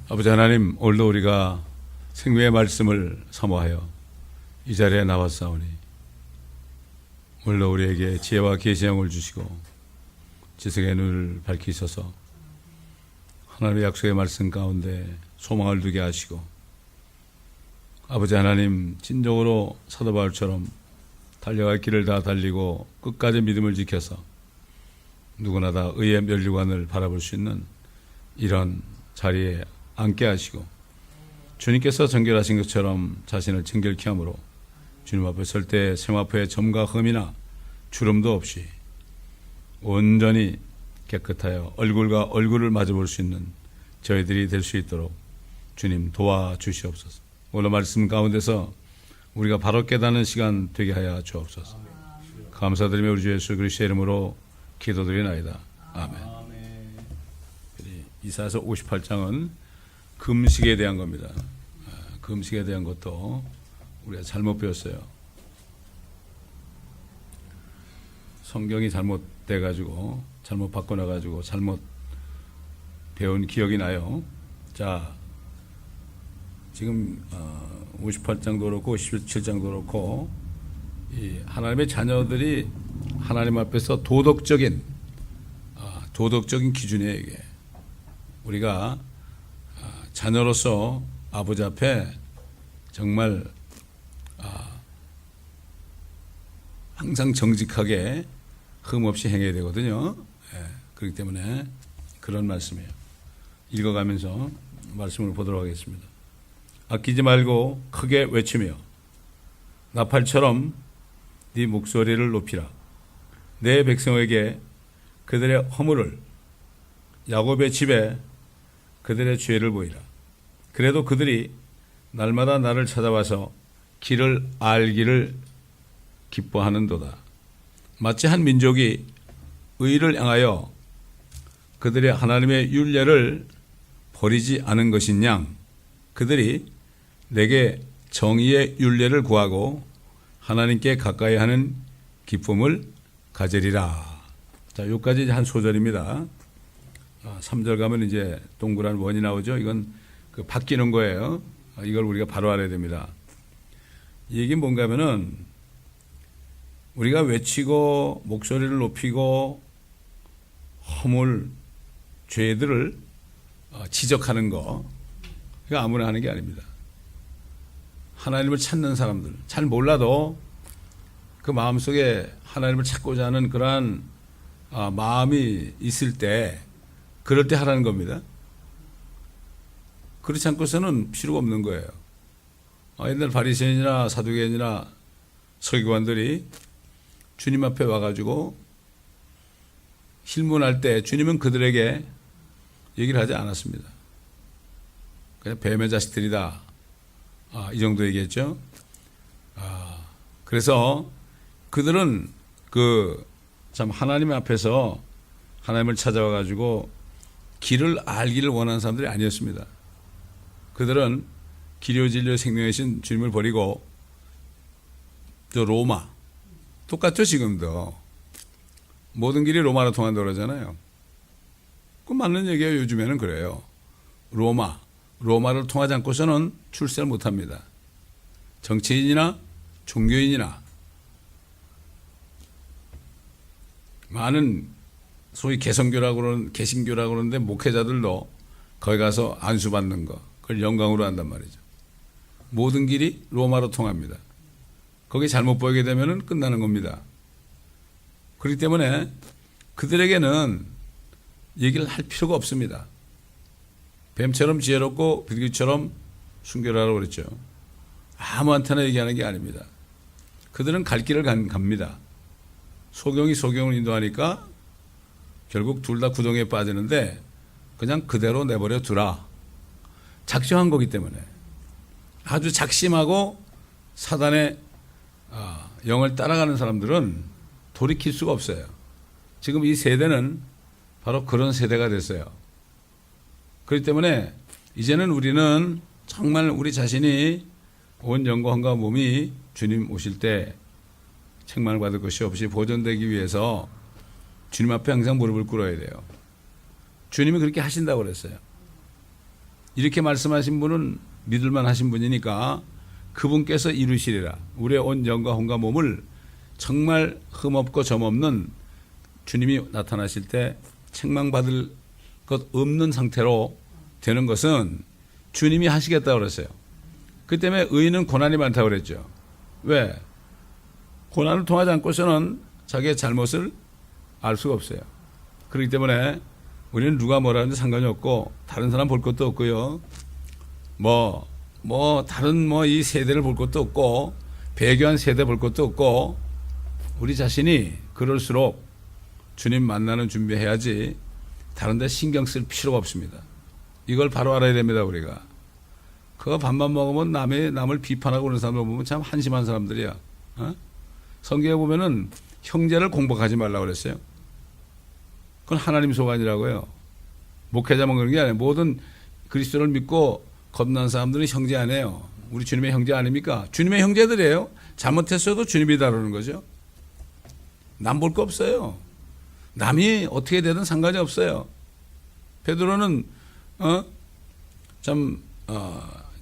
아버지 하나님, 오늘도 우리가 생명의 말씀을 사모하여 이 자리에 나왔사오니 오늘도 우리에게 지혜와 계시형을 주시고 지식의 눈을 밝히셔서 하나님의 약속의 말씀 가운데 소망을 두게 하시고, 아버지 하나님, 진정으로 사도 바울처럼 달려갈 길을 다 달리고 끝까지 믿음을 지켜서 누구나 다 의의 면류관을 바라볼 수 있는 이런 자리에 앉게 하시고, 주님께서 정결하신 것처럼 자신을 정결케 함으로 주님 앞에 설 때 세마포의 점과 흠이나 주름도 없이 온전히 깨끗하여 얼굴과 얼굴을 마주볼 수 있는 저희들이 될 수 있도록 주님 도와주시옵소서. 오늘 말씀 가운데서 우리가 바로 깨닫는 시간 되게 하여 주옵소서. 감사드리며 우리 주 예수 그리스도의 이름으로 기도드리나이다. 아멘. 이사야서 58장은 금식에 대한 겁니다. 금식에 대한 것도 우리가 잘못 배웠어요. 성경이 잘못돼가지고 잘못 바꿔놔가지고 잘못 배운 기억이 나요. 자, 지금 58장도 그렇고 57장도 그렇고 이 하나님의 자녀들이 하나님 앞에서 도덕적인 기준이에요. 이게 우리가 자녀로서 아버지 앞에 정말 항상 정직하게 흠없이 행해야 되거든요. 그렇기 때문에 그런 말씀이에요. 읽어가면서 말씀을 보도록 하겠습니다. 아끼지 말고 크게 외치며 나팔처럼 네 목소리를 높이라. 내 백성에게 그들의 허물을, 야곱의 집에 그들의 죄를 보이라. 그래도 그들이 날마다 나를 찾아와서 길을 알기를 기뻐하는도다. 마치 한 민족이 의를 행하여 그들의 하나님의 율례를 버리지 않은 것인 양, 그들이 내게 정의의 율례를 구하고 하나님께 가까이 하는 기쁨을 가지리라. 자, 여기까지 한 소절입니다. 3절 가면 이제 동그란 원이 나오죠. 이건 바뀌는 거예요. 이걸 우리가 바로 알아야 됩니다. 이 얘기는 뭔가 하면은 우리가 외치고 목소리를 높이고 허물, 죄들을 지적하는 거, 이거 아무나 하는 게 아닙니다. 하나님을 찾는 사람들, 잘 몰라도 그 마음속에 하나님을 찾고자 하는 그러한 마음이 있을 때, 그럴 때 하라는 겁니다. 그렇지 않고서는 필요가 없는 거예요. 옛날 바리새인이나 사두개인이나 서기관들이 주님 앞에 와가지고 힐문할 때 주님은 그들에게 얘기를 하지 않았습니다. 그냥 뱀의 자식들이다. 이 정도 얘기했죠. 그래서 그들은 참 하나님 앞에서 하나님을 찾아와가지고 길을 알기를 원하는 사람들이 아니었습니다. 그들은 길이요 진리요 생명이신 주님을 버리고 저 로마, 똑같죠. 지금도 모든 길이 로마로 통한다고 그러잖아요. 그 맞는 얘기예요. 요즘에는 그래요. 로마를 통하지 않고서는 출세를 못합니다. 정치인이나 종교인이나 많은 소위 개성교라고 그러는, 개신교라고 그러는데 목회자들도 거기 가서 안수받는 거, 그걸 영광으로 한단 말이죠. 모든 길이 로마로 통합니다. 거기 잘못 보이게 되면 끝나는 겁니다. 그렇기 때문에 그들에게는 얘기를 할 필요가 없습니다. 뱀처럼 지혜롭고 비둘기처럼 순결하라고 그랬죠. 아무한테나 얘기하는 게 아닙니다. 그들은 갈 길을 갑니다. 소경이 소경을 인도하니까 결국 둘 다 구덩이에 빠지는데 그냥 그대로 내버려 두라. 작정한 거기 때문에 아주 작심하고 사단의 영을 따라가는 사람들은 돌이킬 수가 없어요. 지금 이 세대는 바로 그런 세대가 됐어요. 그렇기 때문에 이제는 우리는 정말 우리 자신이 온 영광과 몸이 주님 오실 때 책망을 받을 것이 없이 보존되기 위해서 주님 앞에 항상 무릎을 꿇어야 돼요. 주님이 그렇게 하신다고 그랬어요. 이렇게 말씀하신 분은 믿을만 하신 분이니까 그분께서 이루시리라. 우리의 온 영과 혼과 몸을 정말 흠없고 점없는 주님이 나타나실 때 책망받을 것 없는 상태로 되는 것은 주님이 하시겠다고 그랬어요. 그 때문에 의인은 고난이 많다고 그랬죠. 왜? 고난을 통하지 않고서는 자기의 잘못을 알 수가 없어요. 그렇기 때문에 우리는 누가 뭐라 하는지 상관이 없고 다른 사람 볼 것도 없고요. 다른 이 세대를 볼 것도 없고 배교한 세대 볼 것도 없고 우리 자신이 그럴수록 주님 만나는 준비해야지 다른 데 신경 쓸 필요가 없습니다. 이걸 바로 알아야 됩니다. 우리가. 그거 밥만 먹으면 남을 비판하고 그러는 사람을 보면 참 한심한 사람들이야. 성경에 보면은 형제를 공박하지 말라고 그랬어요. 그건 하나님 소관이라고요. 목회자만 그런 게 아니에요. 모든 그리스도를 믿고 겁난 사람들은 형제 아니에요. 우리 주님의 형제 아닙니까? 주님의 형제들이에요. 잘못했어도 주님이 다루는 거죠. 남 볼 거 없어요. 남이 어떻게 되든 상관이 없어요. 베드로는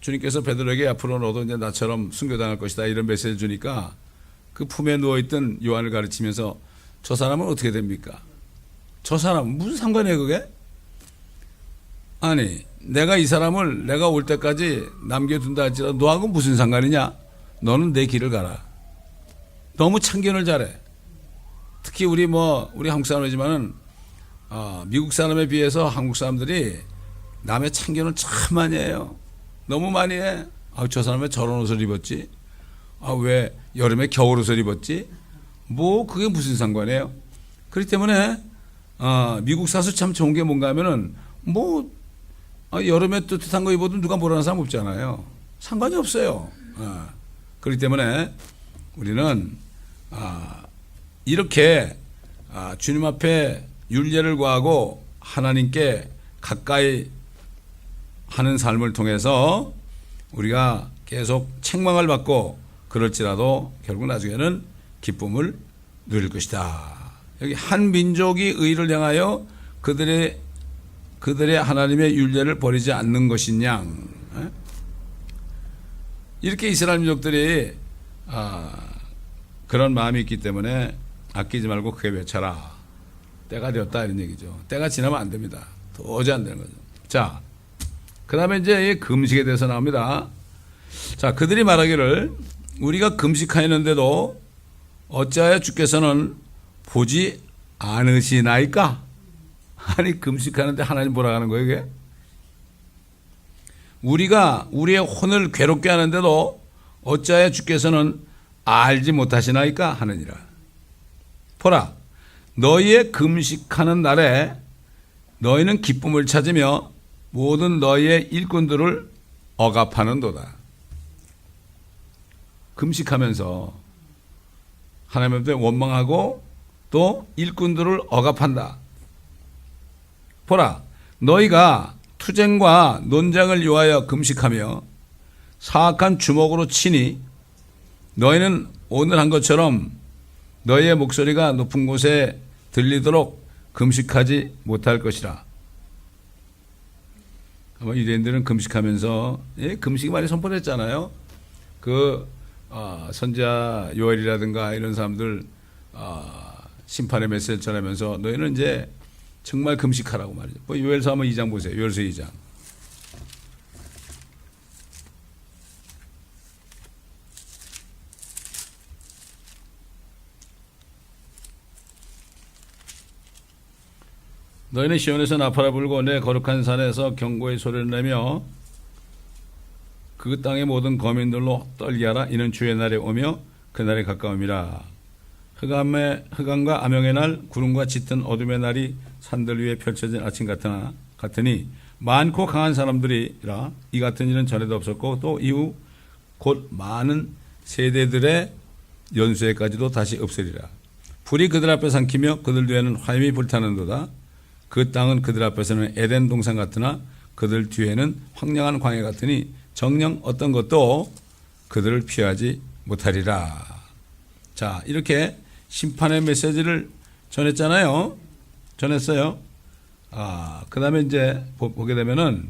주님께서 베드로에게 앞으로 너도 이제 나처럼 순교당할 것이다 이런 메시지를 주니까 그 품에 누워있던 요한을 가르치면서 저 사람은 어떻게 됩니까? 저 사람은 무슨 상관이에요 그게? 아니 내가 이 사람을 내가 올 때까지 남겨둔다 할지라도 너하고 무슨 상관이냐? 너는 내 길을 가라. 너무 참견을 잘해. 특히 우리 한국 사람이지만은 미국 사람에 비해서 한국 사람들이 남의 참견을 참 많이 해요. 너무 많이 해. 저 사람 왜 저런 옷을 입었지? 왜 여름에 겨울 옷을 입었지? 그게 무슨 상관이에요? 그렇기 때문에 미국 사수 참 좋은 게 뭔가 하면은 여름에 따뜻한 거 입어도 누가 뭐라는 사람 없잖아요. 상관이 없어요. 그렇기 때문에 우리는 이렇게 주님 앞에 율례를 구하고 하나님께 가까이 하는 삶을 통해서 우리가 계속 책망을 받고 그럴지라도 결국 나중에는 기쁨을 누릴 것이다. 여기 한 민족이 의를 향하여 그들의 하나님의 율례를 버리지 않는 것이냐. 이렇게 이스라엘 민족들이 그런 마음이 있기 때문에 아끼지 말고 크게 외쳐라. 때가 되었다 이런 얘기죠. 때가 지나면 안 됩니다. 도저히 안 되는 거죠. 자, 그 다음에 이제 금식에 대해서 나옵니다. 자, 그들이 말하기를 우리가 금식하였는데도 어찌하여 주께서는 보지 않으시나이까? 아니 금식하는데 하나님 뭐라 하는 거예요 이게? 우리가 우리의 혼을 괴롭게 하는데도 어찌하여 주께서는 알지 못하시나이까 하느니라. 보라 너희의 금식하는 날에 너희는 기쁨을 찾으며 모든 너희의 일꾼들을 억압하는도다. 금식하면서 하나님한테 원망하고 또 일꾼들을 억압한다. 보라 너희가 투쟁과 논쟁을 위하여 금식하며 사악한 주먹으로 치니 너희는 오늘 한 것처럼 너희의 목소리가 높은 곳에 들리도록 금식하지 못할 것이라. 아마 유대인들은 금식하면서 금식이 많이 선포됐잖아요. 선지자 요엘이라든가 이런 사람들 심판의 메시지를 전하면서 너희는 이제 정말 금식하라고 말이죠. 요엘서 한번 2장 보세요. 요엘서 2장. 너희는 시온에서 나팔을 불고 내 거룩한 산에서 경고의 소리를 내며 그 땅의 모든 거민들로 떨게 하라. 이는 주의 날이 오며 그 날이 가까움이라. 흑암과 암영의 날 구름과 짙은 어둠의 날이 산들 위에 펼쳐진 아침 같으니 많고 강한 사람들이라. 이 같은 일은 전에도 없었고 또 이후 곧 많은 세대들의 연수에까지도 다시 없으리라. 불이 그들 앞에 삼키며 그들 뒤에는 화염이 불타는도다. 그 땅은 그들 앞에서는 에덴 동산 같으나 그들 뒤에는 황량한 광야 같으니 정녕 어떤 것도 그들을 피하지 못하리라. 자, 이렇게 심판의 메시지를 전했어요. 그 다음에 이제 보게 되면은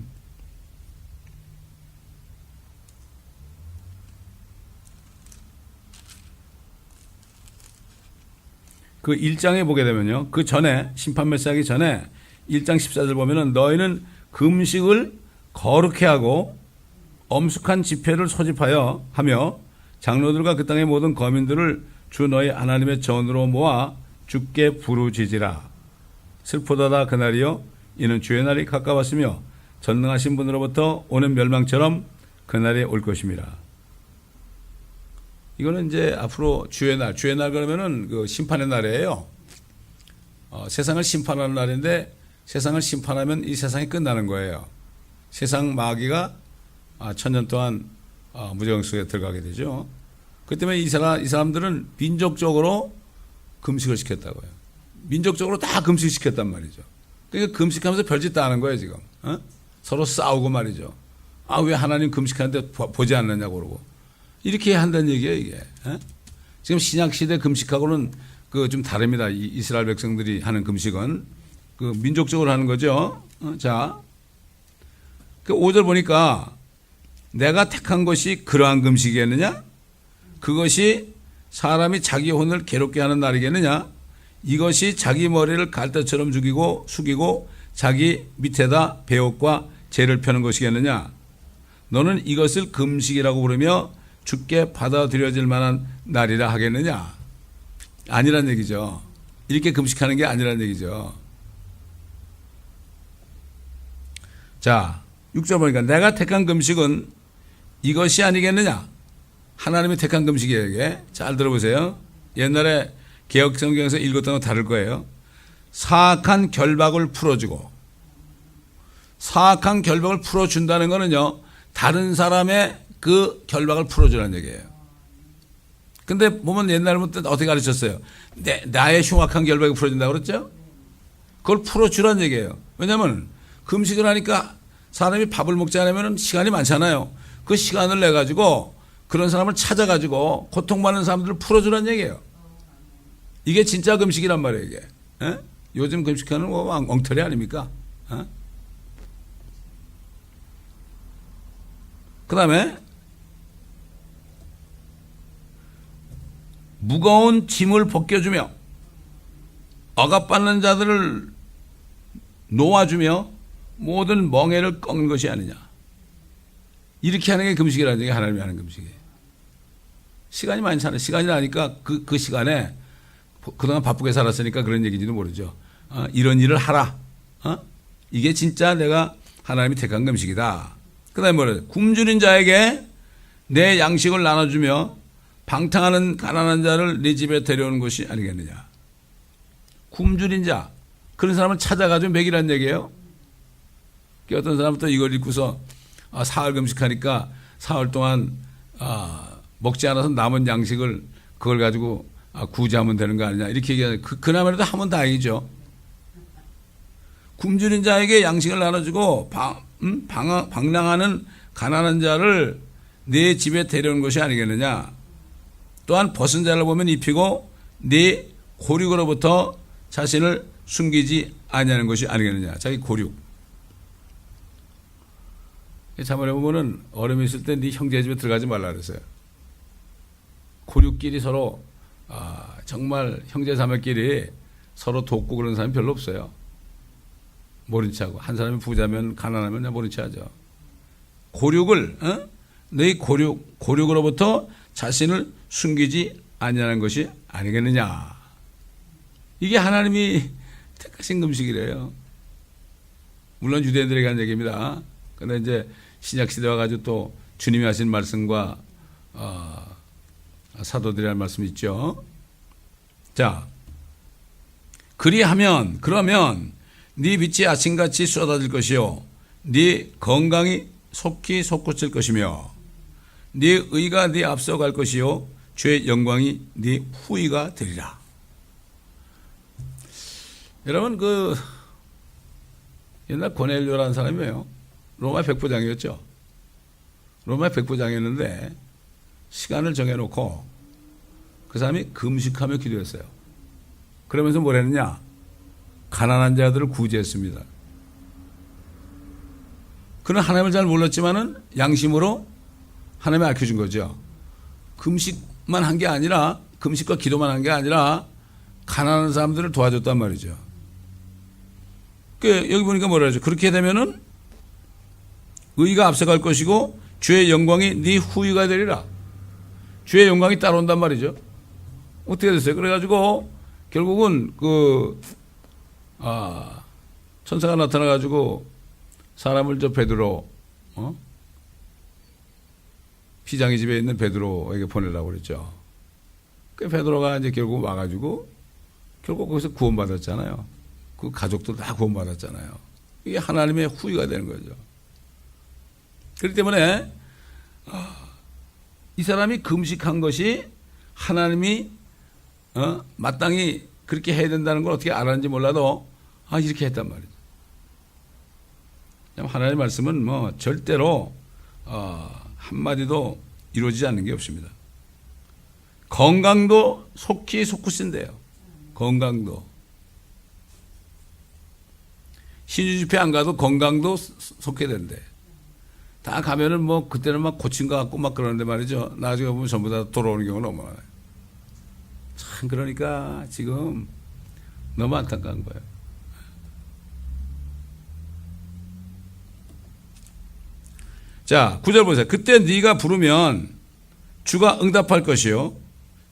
그 1장에 보게 되면요. 그 전에 심판 메시하기 전에 1장 14절 보면은 너희는 금식을 거룩해 하고 엄숙한 집회를 소집하여 하며 장로들과 그 땅의 모든 거민들을 주 너희 하나님의 전으로 모아 주께 부르짖으라. 슬프도다 그날이요 이는 주의 날이 가까웠으며 전능하신 분으로부터 오는 멸망처럼 그날이 올 것입니다. 이거는 이제 앞으로 주의 날 그러면은 그 심판의 날이에요. 세상을 심판하는 날인데 세상을 심판하면 이 세상이 끝나는 거예요. 세상 마귀가 천년 동안 무저항 속에 들어가게 되죠. 그 때문에 이 사람들은 민족적으로 금식을 시켰다고요. 민족적으로 다 금식시켰단 말이죠. 그러니까 금식하면서 별짓 다 하는 거예요 지금. 서로 싸우고 말이죠. 왜 하나님 금식하는데 보지 않느냐고 그러고. 이렇게 한다는 얘기예요 이게. 지금 신약시대 금식하고는 그 좀 다릅니다. 이스라엘 백성들이 하는 금식은 그 민족적으로 하는 거죠. 자, 그 5절 보니까 내가 택한 것이 그러한 금식이겠느냐? 그것이 사람이 자기 혼을 괴롭게 하는 날이겠느냐? 이것이 자기 머리를 갈대처럼 숙이고 자기 밑에다 배옷과 재를 펴는 것이겠느냐? 너는 이것을 금식이라고 부르며 주께 받아들여질 만한 날이라 하겠느냐? 아니란 얘기죠. 이렇게 금식하는 게 아니란 얘기죠. 자, 6절 보니까 내가 택한 금식은 이것이 아니겠느냐? 하나님이 택한 금식이에요 이게. 잘 들어보세요. 옛날에 개혁성경에서 읽었던 거 다를 거예요. 사악한 결박을 풀어주고, 사악한 결박을 풀어준다는 거는요 다른 사람의 그 결박을 풀어주라는 얘기예요. 근데 보면 옛날부터 어떻게 가르쳤어요? 나의 흉악한 결박을 풀어준다고 그랬죠? 그걸 풀어주라는 얘기예요. 왜냐하면 금식을 하니까 사람이 밥을 먹지 않으면 시간이 많잖아요. 그 시간을 내가지고 그런 사람을 찾아가지고 고통받는 사람들을 풀어주라는 얘기예요. 이게 진짜 금식이란 말이에요 이게. 에? 요즘 금식하는 거 엉터리 아닙니까? 그 다음에 무거운 짐을 벗겨주며 억압받는 자들을 놓아주며 모든 멍에를 꺾는 것이 아니냐. 이렇게 하는 게 금식이라는 얘기. 하나님이 하는 금식이에요. 시간이 많잖아요. 시간이 나니까 그 시간에 그동안 바쁘게 살았으니까 그런 얘기인지도 모르죠. 이런 일을 하라. 이게 진짜 내가 하나님이 택한 금식이다. 그 다음에 뭐래요? 굶주린 자에게 내 양식을 나눠주며 방탕하는 가난한 자를 네 집에 데려오는 것이 아니겠느냐. 굶주린 자, 그런 사람을 찾아가지고 먹이라는 얘기예요. 어떤 사람은 또 이걸 읽고서 사흘 금식하니까 사흘 동안 먹지 않아서 남은 양식을 그걸 가지고 구제하면 되는 거 아니냐 이렇게 얘기하는. 그나마라도 하면 다행이죠. 굶주린 자에게 양식을 나눠주고 방랑하는 가난한 자를 네 집에 데려오는 것이 아니겠느냐. 또한 벗은 자를 보면 입히고 네 고륙으로부터 자신을 숨기지 아니하는 것이 아니겠느냐. 자기 고륙. 자문해 보면은 얼음이 있을 때 네 형제 집에 들어가지 말라 그랬어요. 고륙끼리 서로 정말 형제 자매끼리 서로 돕고 그런 사람이 별로 없어요. 모른 척하고. 한 사람이 부자면 가난하면 그냥 모른 척하죠. 고륙을 너희 고륙으로부터 자신을 숨기지 아니하는 것이 아니겠느냐. 이게 하나님이 택하신 금식이래요. 물론 유대인들에게 한 얘기입니다. 그런데 이제 신약시대 와가지고 또 주님이 하신 말씀과 사도들이 할 말씀이 있죠. 자, 그러면 네 빛이 아침같이 쏟아질 것이요 네 건강이 속히 솟구칠 것이며 네 의가 네 앞서갈 것이요 주의 영광이 네 후위가 되리라. 여러분 그 옛날 고넬료라는 사람이에요. 로마 백부장이었죠. 로마 백부장이었는데 시간을 정해놓고 그 사람이 금식하며 기도했어요. 그러면서 뭘 했느냐? 가난한 자들을 구제했습니다. 그는 하나님을 잘 몰랐지만은 양심으로 하나님이 알려준 거죠. 금식만 한 게 아니라, 금식과 기도만 한 게 아니라 가난한 사람들을 도와줬단 말이죠. 여기 보니까 뭐라 하죠? 그렇게 되면은 의가 앞서갈 것이고 주의 영광이 네 후위가 되리라. 주의 영광이 따라온단 말이죠. 어떻게 됐어요? 그래가지고 결국은 천사가 나타나가지고 사람을 베드로, 피장의 집에 있는 베드로에게 보내라고 그랬죠. 그 베드로가 이제 결국 와가지고 결국 거기서 구원받았잖아요. 그 가족도 다 구원받았잖아요. 이게 하나님의 후위가 되는 거죠. 그렇기 때문에 이 사람이 금식한 것이 하나님이 마땅히 그렇게 해야 된다는 걸 어떻게 알았는지 몰라도 이렇게 했단 말이죠. 하나님의 말씀은 절대로 한마디도 이루어지지 않는 게 없습니다. 건강도 속히 속후신데요. 건강도. 신주 집회 안 가도 건강도 속게 된대. 다 가면은 그때는 막 고친 것 같고 막 그러는데 말이죠. 나중에 보면 전부 다 돌아오는 경우가 너무 많아요. 참, 그러니까 지금 너무 안타까운 거예요. 자, 9절 보세요. 그때 네가 부르면 주가 응답할 것이요.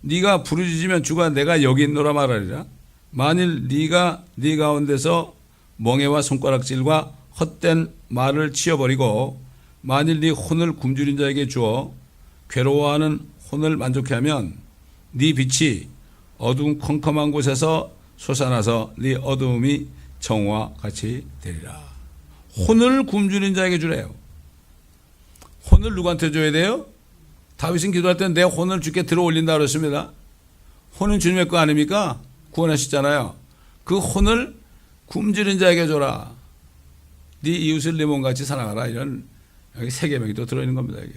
네가 부르짖으면 주가 내가 여기 있노라 말하리라. 만일 네가 네 가운데서 멍에와 손가락질과 헛된 말을 치워버리고 만일 네 혼을 굶주린 자에게 주어 괴로워하는 혼을 만족해 하면 네 빛이 어두운 컴컴한 곳에서 솟아나서 네 어두움이 정오와 같이 되리라. 혼을 굶주린 자에게 주래요. 혼을 누구한테 줘야 돼요? 다윗은 기도할 때 내 혼을 주께 들어 올린다 그랬습니다. 혼은 주님의 거 아닙니까? 구원하셨잖아요. 그 혼을 굶주린 자에게 줘라. 네 이웃을 네 몸같이 사랑하라. 이런 여기 세 계명이 또 들어있는 겁니다. 이게.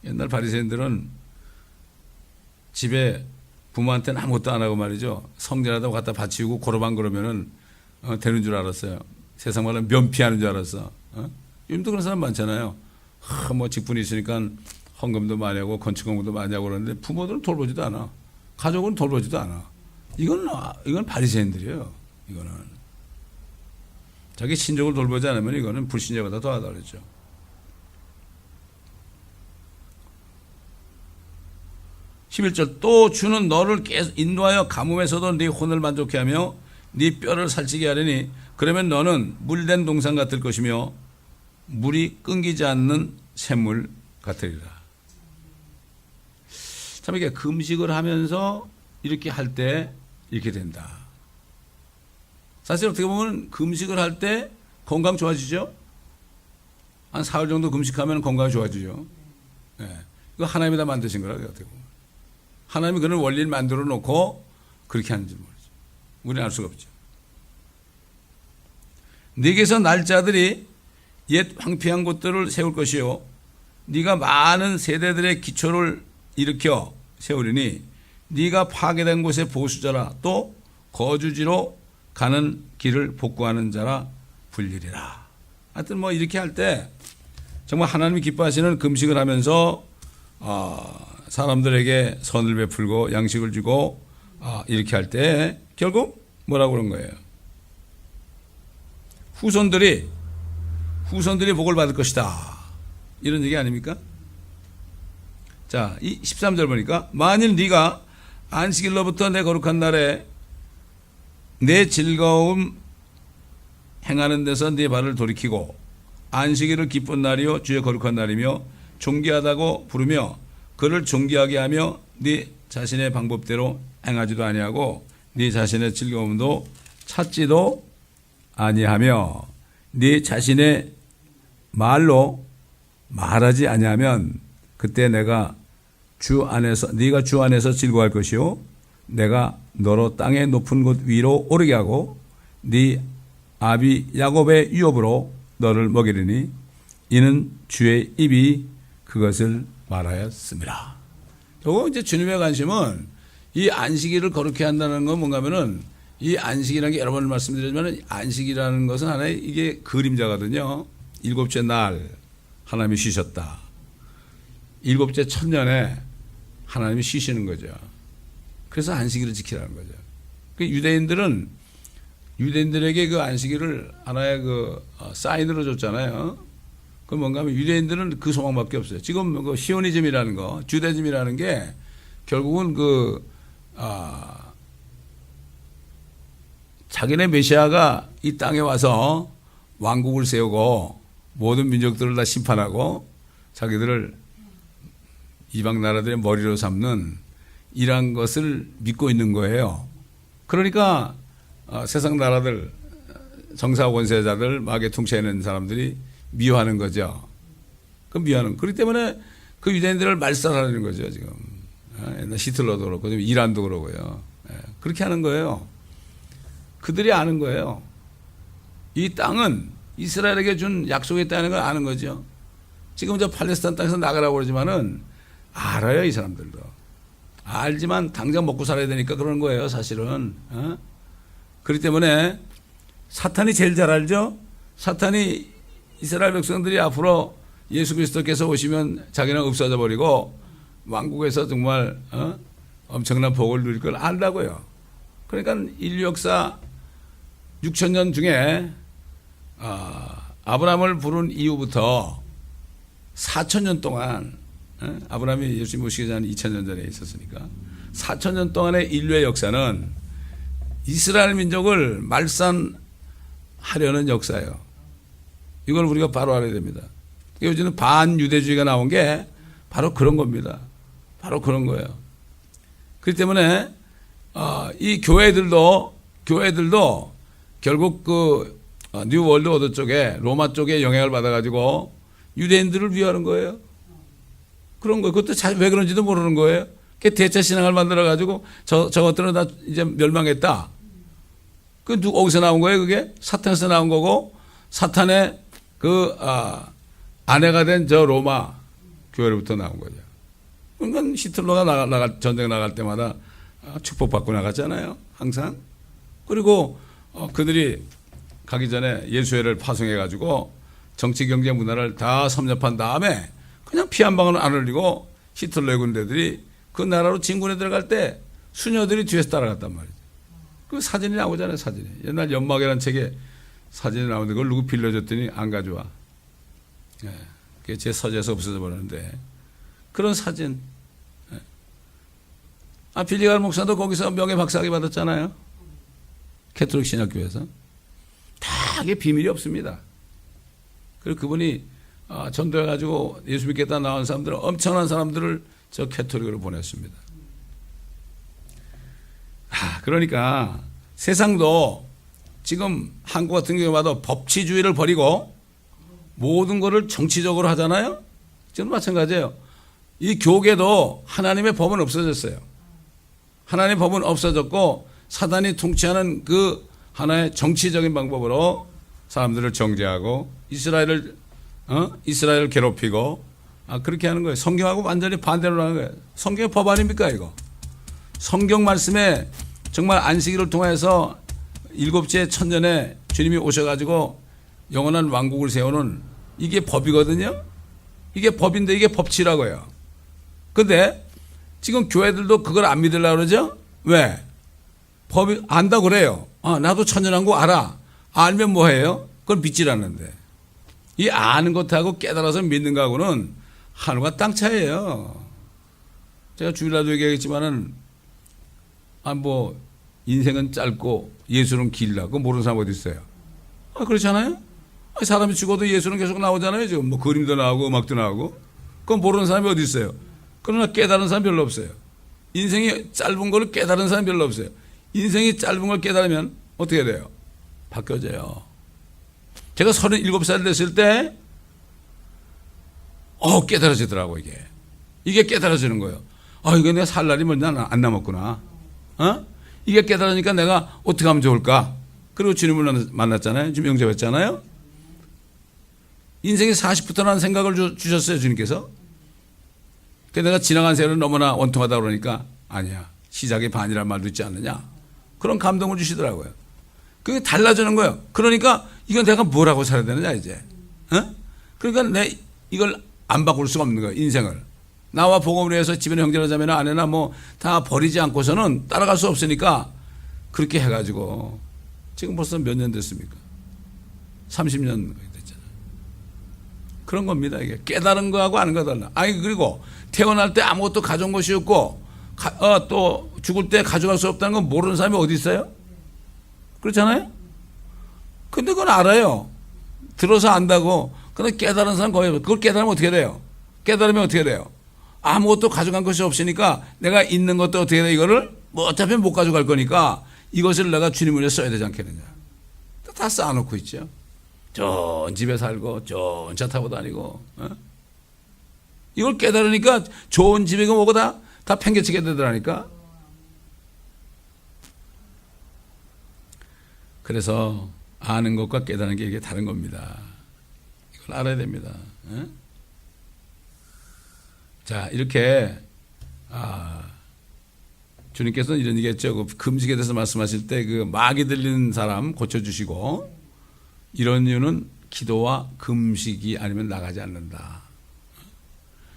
옛날 바리새인들은 집에 부모한테는 아무것도 안 하고 말이죠. 성전에다 갖다 바치고 고로방 그러면은 되는 줄 알았어요. 세상 말로 면피하는 줄 알았어. 요즘도 그런 사람 많잖아요. 직분이 있으니까 헌금도 많이 하고 건축공부도 많이 하고 그러는데 부모들은 돌보지도 않아. 가족은 돌보지도 않아. 이건 바리새인들이에요. 이거는 자기 친족을 돌보지 않으면 이거는 불신자보다 더하다 그랬죠. 또 주는 너를 계속 인도하여 가뭄에서도 네 혼을 만족해 하며 네 뼈를 살찌게 하려니 그러면 너는 물된 동산 같을 것이며 물이 끊기지 않는 샘물 같으리라. 참 이게 금식을 하면서 이렇게 할 때 이렇게 된다. 사실 어떻게 보면 금식을 할 때 건강 좋아지죠. 한 사흘 정도 금식하면 건강이 좋아지죠. 네. 이거 하나님이 다 만드신 거라 어떻게 보면. 하나님이 그런 원리를 만들어 놓고 그렇게 하는지 모르죠. 우리는 알 수가 없죠. 네게서 날 자들이 옛 황폐한 곳들을 세울 것이요 네가 많은 세대들의 기초를 일으켜 세우리니 네가 파괴된 곳의 보수자라 또 거주지로 가는 길을 복구하는 자라 불리리라. 하여튼 이렇게 할 때 정말 하나님이 기뻐하시는 금식을 하면서 사람들에게 선을 베풀고 양식을 주고 이렇게 할 때 결국 뭐라고 그런 거예요? 후손들이 복을 받을 것이다. 이런 얘기 아닙니까? 자, 이 13절 보니까 만일 네가 안식일로부터 내 거룩한 날에 내 즐거움 행하는 데서 네 발을 돌이키고 안식일을 기쁜 날이요 주의 거룩한 날이며 존귀하다고 부르며 그를 존귀하게 하며 네 자신의 방법대로 행하지도 아니하고 네 자신의 즐거움도 찾지도 아니하며 네 자신의 말로 말하지 아니하면 그때 네가 주 안에서 즐거워할 것이요 내가 너로 땅의 높은 곳 위로 오르게 하고 네 아비 야곱의 유업으로 너를 먹이리니 이는 주의 입이 그것을 말하였습니다. 결국 이제 주님의 관심은 이 안식일을 거룩히 한다는 건 뭔가면은 이 안식이라는 게 여러 번 말씀드렸지만 안식이라는 것은 하나의 이게 그림자거든요. 일곱째 날 하나님이 쉬셨다. 일곱째 천년에 하나님이 쉬시는 거죠. 그래서 안식일을 지키라는 거죠. 그 유대인들에게 그 안식일을 하나의 그 사인으로 줬잖아요. 그 뭔가 하면 유대인들은 그 소망밖에 없어요. 지금 그 시오니즘이라는 거, 주대즘이라는 게 결국은 자기네 메시아가 이 땅에 와서 왕국을 세우고 모든 민족들을 다 심판하고 자기들을 이방 나라들의 머리로 삼는 이러한 것을 믿고 있는 거예요. 그러니까 세상 나라들, 정사 권세자들, 마귀에 통치하는 사람들이 미워하는 거죠. 그렇기 때문에 그 유대인들을 말살하는 거죠, 지금. 옛날 히틀러도 그렇고, 지금 이란도 그러고요. 그렇게 하는 거예요. 그들이 아는 거예요. 이 땅은 이스라엘에게 준 약속이 있다는 걸 아는 거죠. 지금 저 팔레스타인 땅에서 나가라고 그러지만은 알아요, 이 사람들도. 알지만 당장 먹고 살아야 되니까 그러는 거예요, 사실은. 그렇기 때문에 사탄이 제일 잘 알죠? 사탄이 이스라엘 백성들이 앞으로 예수 그리스도께서 오시면 자기는 없어져 버리고 왕국에서 정말 엄청난 복을 누릴 걸 안다고요. 그러니까 인류 역사 6,000년 중에 아브라함을 부른 이후부터 4,000년 동안 아브라함이 예수님 오시기 전에 2,000년 전에 있었으니까 4,000년 동안의 인류의 역사는 이스라엘 민족을 말살하려는 역사예요. 이걸 우리가 바로 알아야 됩니다. 요즘은 반유대주의가 나온 게 바로 그런 겁니다. 바로 그런 거예요. 그렇기 때문에 이 교회들도 결국 그 뉴 월드 오더 쪽에 로마 쪽에 영향을 받아가지고 유대인들을 위하는 거예요. 그런 거예요. 그것도 왜 그런지도 모르는 거예요. 대체 신앙을 만들어가지고 저것들은 다 이제 멸망했다. 그 어디서 나온 거예요? 그게 사탄에서 나온 거고 사탄의 아내가 된 저 로마 교회로부터 나온 거죠. 그러니까 히틀러가 전쟁 나갈 때마다 축복받고 나갔잖아요. 항상. 그리고 그들이 가기 전에 예수회를 파송해가지고 정치, 경제, 문화를 다 섭렵한 다음에 그냥 피 한 방울 안 흘리고 히틀러의 군대들이 그 나라로 진군에 들어갈 때 수녀들이 뒤에서 따라갔단 말이죠. 그 사진이 나오잖아요, 사진이. 옛날 연막이라는 책에 사진이 나오는데 그걸 누구 빌려줬더니 안 가져와. 그게 제 서재에서 없어져 버렸는데 그런 사진. 빌리갈 목사도 거기서 명예 박사학위 받았잖아요. 캐톨릭 신학교에서. 다 이게 비밀이 없습니다. 그리고 그분이 전도해가지고 예수 믿겠다 나온 사람들은 엄청난 사람들을 저 캐톨릭으로 보냈습니다. 그러니까 세상도 지금 한국 같은 경우 봐도 법치주의를 버리고 모든 것을 정치적으로 하잖아요. 지금 마찬가지예요. 이 교계도 하나님의 법은 없어졌어요. 하나님의 법은 없어졌고 사단이 통치하는 그 하나의 정치적인 방법으로 사람들을 정죄하고 이스라엘을 괴롭히고 그렇게 하는 거예요. 성경하고 완전히 반대로 하는 거예요. 성경의 법 아닙니까 이거? 성경 말씀에 정말 안식일을 통해서 일곱째 천년에 주님이 오셔가지고 영원한 왕국을 세우는 이게 법이거든요. 이게 법인데 이게 법치라고요. 근데 지금 교회들도 그걸 안 믿으려고 그러죠? 왜? 법이 안다고 그래요. 나도 천년왕국 알아. 알면 뭐해요? 그걸 믿질 않는데. 이 아는 것하고 깨달아서 믿는 거하고는 하늘과 땅 차이예요. 제가 주일날도 얘기했지만은 인생은 짧고 예수는 길다. 그거 모르는 사람 어디 있어요? 그렇잖아요? 사람이 죽어도 예수는 계속 나오잖아요. 지금 그림도 나오고 음악도 나오고. 그건 모르는 사람이 어디 있어요? 그러나 깨달은 사람 별로 없어요. 인생이 짧은 걸 깨달은 사람 별로 없어요. 인생이 짧은 걸 깨달으면 어떻게 돼요? 바뀌어져요. 제가 37살 됐을 때 깨달아지더라고 이게 깨달아지는 거예요. 이게 내가 살 날이 얼마 안 남았구나. 이게 깨달으니까 내가 어떻게 하면 좋을까? 그리고 주님을 만났잖아요. 지금 영접했잖아요. 인생이 40부터라는 생각을 주셨어요, 주님께서. 내가 지나간 세월은 너무나 원통하다 그러니까 아니야. 시작의 반이란 말도 있지 않느냐. 그런 감동을 주시더라고요. 그게 달라지는 거예요. 그러니까 이건 내가 뭐라고 살아야 되느냐 이제. 그러니까 이걸 안 바꿀 수가 없는 거예요. 인생을. 나와 복음을 위해서 집에 형제나 자매나 아내나 뭐 다 버리지 않고서는 따라갈 수 없으니까 그렇게 해가지고 지금 벌써 몇 년 됐습니까? 30년 됐잖아요. 그런 겁니다. 이게 깨달은 거하고 아는 거 달라. 아니 그리고 태어날 때 아무것도 가져온 것이 없고 또 죽을 때 가져갈 수 없다는 건 모르는 사람이 어디 있어요? 그렇잖아요? 근데 그건 알아요. 들어서 안다고. 근데 깨달은 사람 거의 없어요. 그걸 깨달으면 어떻게 돼요? 깨달으면 어떻게 돼요? 아무것도 가져간 것이 없으니까 내가 있는 것도 어떻게 돼? 이거를 뭐 어차피 못 가져갈 거니까 이것을 내가 주님을 위해 써야 되지 않겠느냐. 다 쌓아놓고 있죠. 좋은 집에 살고 좋은 차 타고 다니고. 이걸 깨달으니까 좋은 집이고 뭐고 다 팽개치게 되더라니까. 그래서 아는 것과 깨달은 게 이게 다른 겁니다. 이걸 알아야 됩니다. 자, 이렇게 주님께서는 이런 얘기했죠. 그 금식에 대해서 말씀하실 때 그 마귀 들리는 사람 고쳐주시고 이런 이유는 기도와 금식이 아니면 나가지 않는다.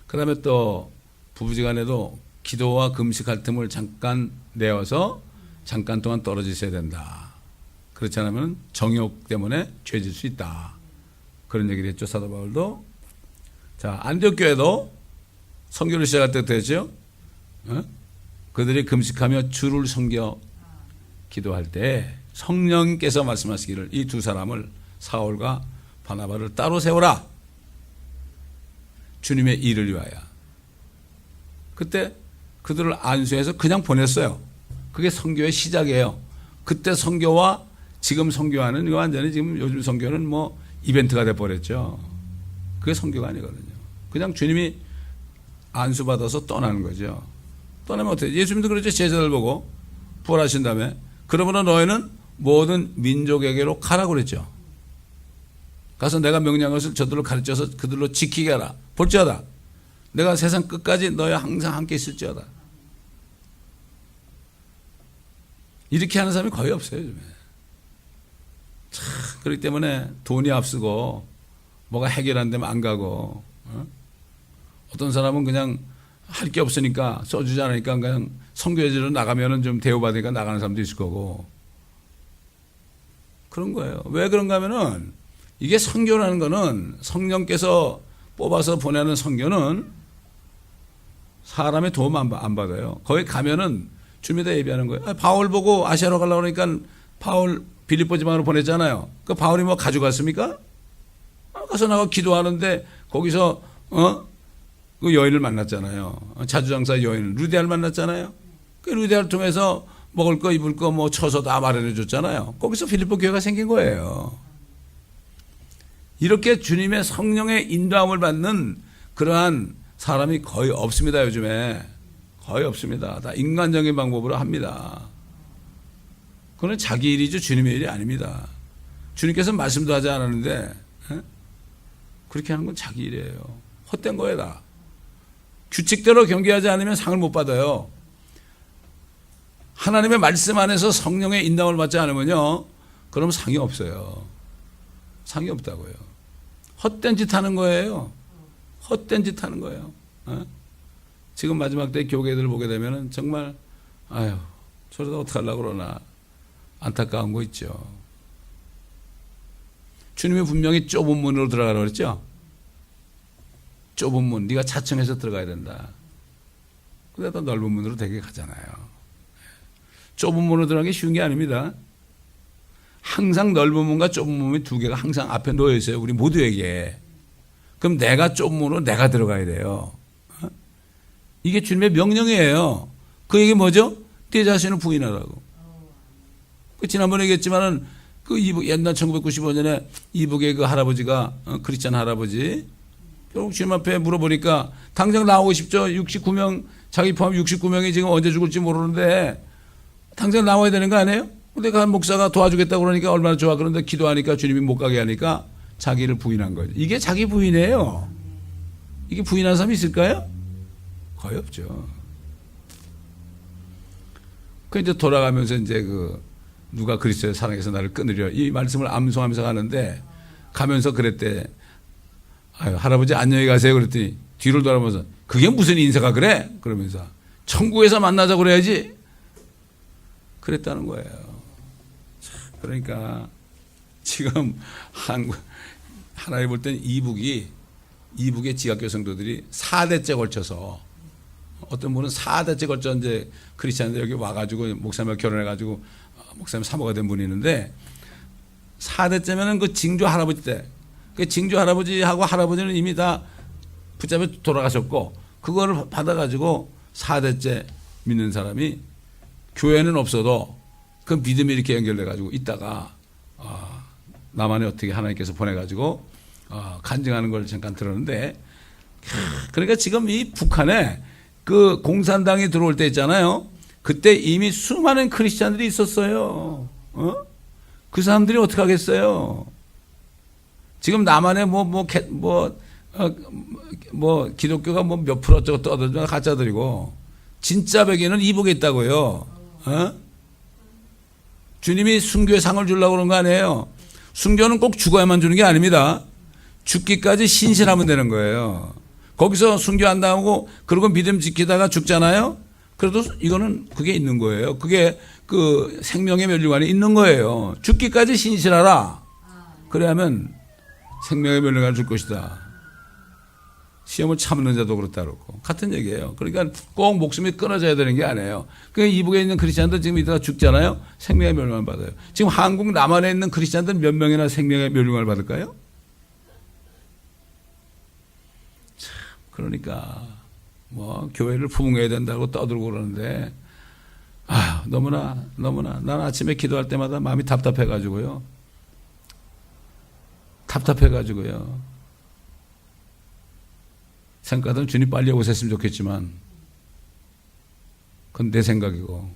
그 다음에 또 부부지간에도 기도와 금식할 틈을 잠깐 내어서 잠깐 동안 떨어지셔야 된다. 그렇지 않으면 정욕 때문에 죄질 수 있다. 그런 얘기를 했죠. 사도 바울도. 자, 안디옥 교회도 선교를 시작할 때 되죠. 그들이 금식하며 주를 섬겨 기도할 때 성령께서 말씀하시기를 이 두 사람을 사울과 바나바를 따로 세워라. 주님의 일을 위하여. 그때 그들을 안수해서 그냥 보냈어요. 그게 선교의 시작이에요. 그때 선교와 지금 선교하는 이거 완전히 지금 요즘 선교는 뭐 이벤트가 돼버렸죠. 그게 선교가 아니거든요. 그냥 주님이 안수받아서 떠나는 거죠. 떠나면 어떻게? 예수님도 그렇죠. 제자들 보고 부활하신 다음에 그러므로 너희는 모든 민족에게로 가라고 그랬죠. 가서 내가 명령한 것을 저들로 가르쳐서 그들로 지키게 하라. 볼지어다. 내가 세상 끝까지 너희와 항상 함께 있을지어다. 이렇게 하는 사람이 거의 없어요, 요즘에. 참, 그렇기 때문에 돈이 앞서고 뭐가 해결 안 되면 안 가고, 어떤 사람은 그냥 할 게 없으니까 써주지 않으니까 그냥 선교회지로 나가면은 좀 대우받으니까 나가는 사람도 있을 거고. 그런 거예요. 왜 그런가 하면은 이게 선교라는 거는 성령께서 뽑아서 보내는 선교는 사람의 도움 안 받아요. 거기 가면은 주님에다 예비하는 거예요. 바울 보고 아시아로 가려고 그러니까 바울 빌립보 지방으로 보냈잖아요. 그 바울이 뭐 가져갔습니까? 가서 나가 기도하는데 거기서 그 여인을 만났잖아요. 자주장사 여인 루디아를 만났잖아요. 그 루디아를 통해서 먹을 거 입을 거 뭐 쳐서 다 마련해 줬잖아요. 거기서 필리포 교회가 생긴 거예요. 이렇게 주님의 성령의 인도함을 받는 그러한 사람이 거의 없습니다. 요즘에 거의 없습니다. 다 인간적인 방법으로 합니다. 그건 자기 일이죠. 주님의 일이 아닙니다. 주님께서는 말씀도 하지 않았는데 그렇게 하는 건 자기 일이에요. 헛된 거예요 다. 규칙대로 경계하지 않으면 상을 못 받아요. 하나님의 말씀 안에서 성령의 인도함을 받지 않으면요, 그럼 상이 없어요. 상이 없다고요. 헛된 짓 하는 거예요. 헛된 짓 하는 거예요. 지금 마지막 때 교계들 보게 되면은 정말 아유 저러다 어떡하려고 그러나 안타까운 거 있죠. 주님이 분명히 좁은 문으로 들어가라고 그랬죠. 좁은 문, 네가 자청해서 들어가야 된다. 근데 또 넓은 문으로 되게 가잖아요. 좁은 문으로 들어가는 게 쉬운 게 아닙니다. 항상 넓은 문과 좁은 문이 두 개가 항상 앞에 놓여 있어요. 우리 모두에게. 그럼 내가 좁은 문으로 내가 들어가야 돼요. 이게 주님의 명령이에요. 그 얘기 뭐죠? 네 자신을 부인하라고. 지난번에 얘기했지만은 그 이북 옛날 1995년에 이북의 그 할아버지가 크리스찬 할아버지 결국 주님 앞에 물어보니까 당장 나오고 싶죠. 69명 자기 포함 69명이 지금 언제 죽을지 모르는데 당장 나와야 되는 거 아니에요? 근데 그 목사가 도와주겠다고 그러니까 얼마나 좋아. 그런데 기도하니까 주님이 못 가게 하니까 자기를 부인한 거죠. 이게 자기 부인이에요. 이게 부인한 사람이 있을까요? 거의 없죠. 그 이제 돌아가면서 이제 그 누가 그리스도의 사랑에서 나를 끊으려 이 말씀을 암송하면서 가는데 가면서 그랬대. 아유, 할아버지 안녕히 가세요. 그랬더니 뒤를 돌아보면서 그게 무슨 인사가 그래? 그러면서 천국에서 만나자 그래야지. 그랬다는 거예요. 그러니까 지금 하나님 볼 때는 이북의 지각교 성도들이 4대째 걸쳐서, 어떤 분은 4대째 걸쳐 이제 크리스찬들 여기 와가지고 목사님과 결혼해가지고 목사님 사모가 된 분이 있는데, 4대째면은 그 징조 할아버지 때, 그 징조 할아버지하고 할아버지는 이미 다 붙잡혀 돌아가셨고, 그거를 받아가지고 4대째 믿는 사람이 교회는 없어도 그 믿음이 이렇게 연결돼가지고 있다가 남한에 어떻게 하나님께서 보내가지고 간증하는 걸 잠깐 들었는데, 그러니까 지금 이 북한에 그 공산당이 들어올 때 있잖아요. 그때 이미 수많은 크리스찬들이 있었어요. 그 사람들이 어떻게 하겠어요? 지금 남한에 기독교가 몇 프로 어쩌고 떠들면 가짜들이고, 진짜 백에는 이북에 있다고요. 주님이 순교의 상을 주려고 그런 거 아니에요. 순교는 꼭 죽어야만 주는 게 아닙니다. 죽기까지 신실하면 되는 거예요. 거기서 순교 안 당하고 그러고 믿음 지키다가 죽잖아요. 그래도 이거는 그게 있는 거예요. 그게 그 생명의 면류관에 있는 거예요. 죽기까지 신실하라. 그래야면 생명의 면류관을 줄 것이다. 시험을 참는 자도 그렇다 그렇고 같은 얘기예요. 그러니까 꼭 목숨이 끊어져야 되는 게 아니에요. 그러니까 이북에 있는 크리스찬들 지금 이따가 죽잖아요. 생명의 멸류관 받아요. 지금 한국 남한에 있는 크리스찬들 몇 명이나 생명의 멸류관을 받을까요? 참, 그러니까 교회를 부흥해야 된다고 떠들고 그러는데, 너무나 난 아침에 기도할 때마다 마음이 답답해가지고요. 생각하던 주님 빨리 오셨으면 좋겠지만, 그건 내 생각이고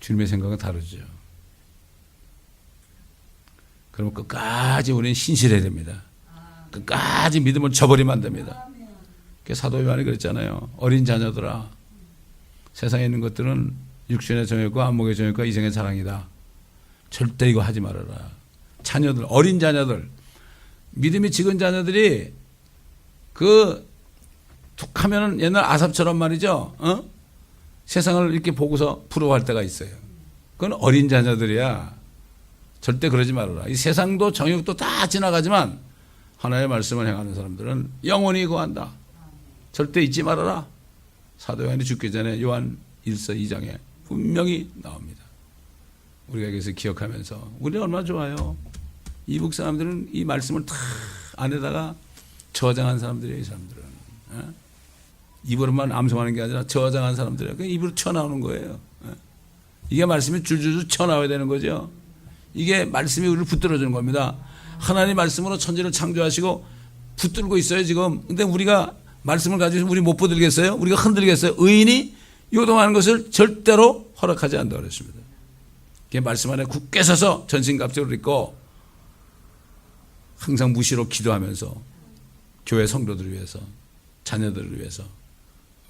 주님의 생각은 다르죠. 그러면 끝까지 우리는 신실해야 됩니다. 끝까지 믿음을 저버리면 안 됩니다. 사도 요한이 그랬잖아요. 어린 자녀들아, 세상에 있는 것들은 육신의 정욕과 안목의 정욕과 이생의 사랑이다. 절대 이거 하지 말아라. 자녀들, 어린 자녀들, 믿음이 적은 자녀들이 툭 하면은 옛날 아삽처럼 말이죠. 세상을 이렇게 보고서 부러워할 때가 있어요. 그건 어린 자녀들이야. 절대 그러지 말아라. 이 세상도 정욕도 다 지나가지만 하나님의 말씀을 행하는 사람들은 영원히 거한다. 절대 잊지 말아라. 사도 요한이 죽기 전에 요한 1서 2장에 분명히 나옵니다. 우리가 여기서 기억하면서, 우리는 얼마나 좋아요. 이북 사람들은 이 말씀을 다 안에다가 저장한 사람들이에요. 이 사람들은 입으로만 암송하는 게 아니라 저장한 사람들이에요. 그냥 입으로 쳐나오는 거예요. 이게 말씀이 줄줄줄 쳐나와야 되는 거죠. 이게 말씀이 우리를 붙들어주는 겁니다. 하나님 말씀으로 천지를 창조하시고 붙들고 있어요 지금. 근데 우리가 말씀을 가지고 우리 못 붙들겠어요? 우리가 흔들겠어요? 의인이 요동하는 것을 절대로 허락하지 않는다고 그랬습니다. 그 말씀 안에 굳게 서서 전신갑주를 입고 항상 무시로 기도하면서 교회 성도들을 위해서, 자녀들을 위해서,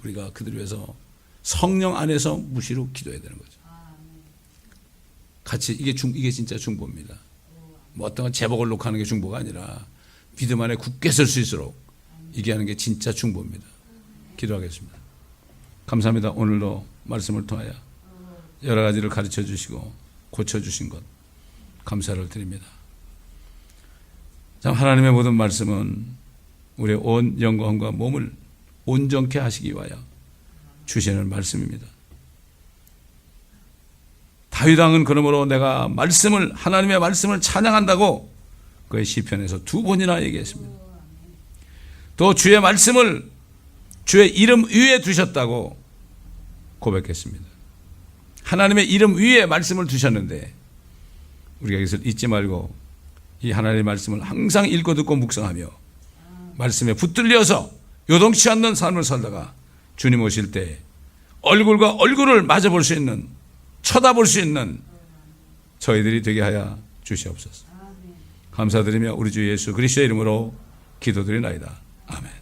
우리가 그들을 위해서 성령 안에서 무시로 기도해야 되는 거죠. 같이 이게 진짜 중보입니다. 어떤 제복을 놓고 하는 게 중보가 아니라 믿음 안에 굳게 설 수 있도록 이게 하는 게 진짜 중보입니다. 기도하겠습니다. 감사합니다. 오늘도 말씀을 통하여 여러 가지를 가르쳐 주시고 고쳐 주신 것 감사를 드립니다. 참, 하나님의 모든 말씀은 우리의 온 영광과 몸을 온전케 하시기 위하여 주시는 말씀입니다. 다윗 왕은 그러므로 내가 하나님의 말씀을 찬양한다고 그의 시편에서 2번이나 얘기했습니다. 또 주의 말씀을 주의 이름 위에 두셨다고 고백했습니다. 하나님의 이름 위에 말씀을 두셨는데 우리가 이것을 잊지 말고 이 하나님의 말씀을 항상 읽고 듣고 묵상하며 말씀에 붙들려서 요동치 않는 삶을 살다가 주님 오실 때 얼굴과 얼굴을 맞아볼 수 있는, 쳐다볼 수 있는 저희들이 되게 하여 주시옵소서. 감사드리며 우리 주 예수 그리스도의 이름으로 기도드리나이다. 아멘.